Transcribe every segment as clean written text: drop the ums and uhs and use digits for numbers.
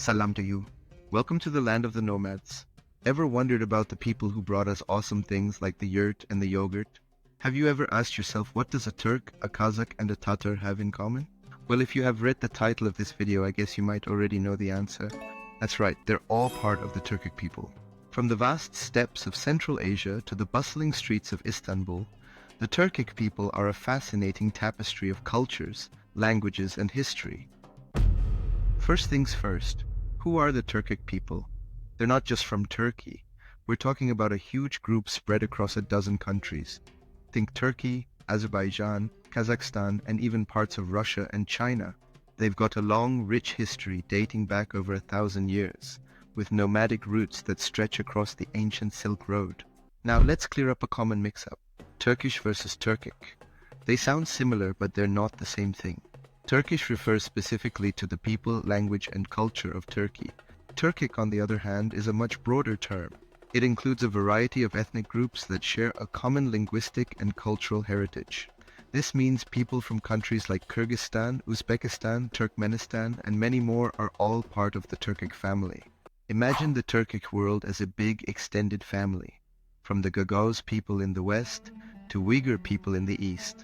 Salam to you. Welcome to the land of the nomads. Ever wondered about the people who brought us awesome things like the yurt and the yogurt? Have you ever asked yourself, what does a Turk, a Kazakh, and a Tatar have in common? Well, if you have read the title of this video, I guess you might already know the answer. That's right, they're all part of the Turkic people. From the vast steppes of Central Asia to the bustling streets of Istanbul, the Turkic people are a fascinating tapestry of cultures, languages, and history. First things first, who are the Turkic people? They're not just from Turkey. We're talking about a huge group spread across a dozen countries. Think Turkey, Azerbaijan, Kazakhstan, and even parts of Russia and China. They've got a long, rich history dating back over 1,000 years, with nomadic roots that stretch across the ancient Silk Road. Now let's clear up a common mix-up. Turkish versus Turkic. They sound similar, but they're not the same thing. Turkish refers specifically to the people, language, and culture of Turkey. Turkic, on the other hand, is a much broader term. It includes a variety of ethnic groups that share a common linguistic and cultural heritage. This means people from countries like Kyrgyzstan, Uzbekistan, Turkmenistan, and many more are all part of the Turkic family. Imagine the Turkic world as a big extended family, from the Gagauz people in the west to Uyghur people in the east.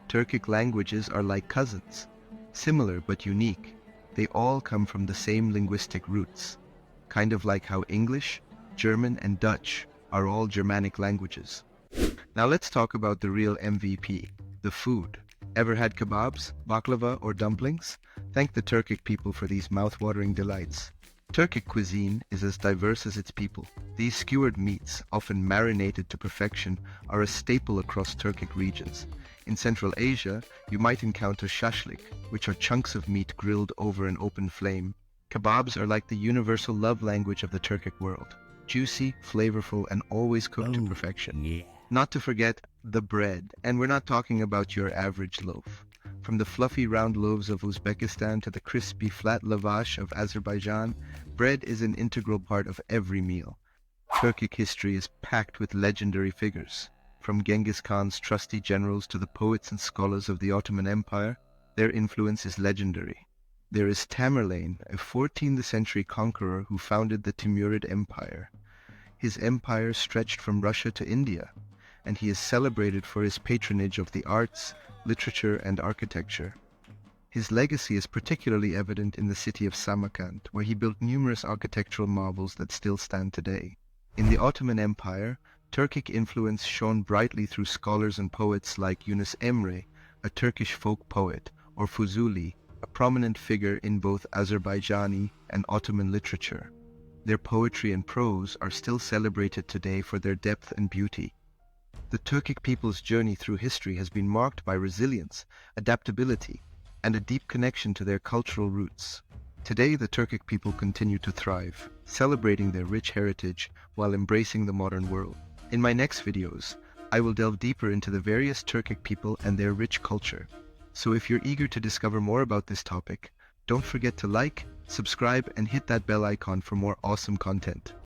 Turkic languages are like cousins, similar but unique. They all come from the same linguistic roots, kind of like how English, German, and Dutch are all Germanic languages. Now let's talk about the real MVP, the food. Ever had kebabs, baklava, or dumplings? Thank the Turkic people for these mouth-watering delights. Turkic cuisine is as diverse as its people. These skewered meats, often marinated to perfection, are a staple across Turkic regions. In Central Asia, you might encounter shashlik, which are chunks of meat grilled over an open flame. Kebabs are like the universal love language of the Turkic world. Juicy, flavorful, and always cooked to perfection. Yeah. Not to forget the bread, and we're not talking about your average loaf. From the fluffy round loaves of Uzbekistan to the crispy flat lavash of Azerbaijan, bread is an integral part of every meal. Turkic history is packed with legendary figures. From Genghis Khan's trusty generals to the poets and scholars of the Ottoman Empire, their influence is legendary. There is Tamerlane, a 14th century conqueror who founded the Timurid Empire. His empire stretched from Russia to India, and he is celebrated for his patronage of the arts, literature, and architecture. His legacy is particularly evident in the city of Samarkand, where he built numerous architectural marvels that still stand today. In the Ottoman Empire, Turkic influence shone brightly through scholars and poets like Yunus Emre, a Turkish folk poet, or Fuzuli, a prominent figure in both Azerbaijani and Ottoman literature. Their poetry and prose are still celebrated today for their depth and beauty. The Turkic people's journey through history has been marked by resilience, adaptability, and a deep connection to their cultural roots. Today, the Turkic people continue to thrive, celebrating their rich heritage while embracing the modern world. In my next videos, I will delve deeper into the various Turkic people and their rich culture. So if you're eager to discover more about this topic, don't forget to like, subscribe, and hit that bell icon for more awesome content.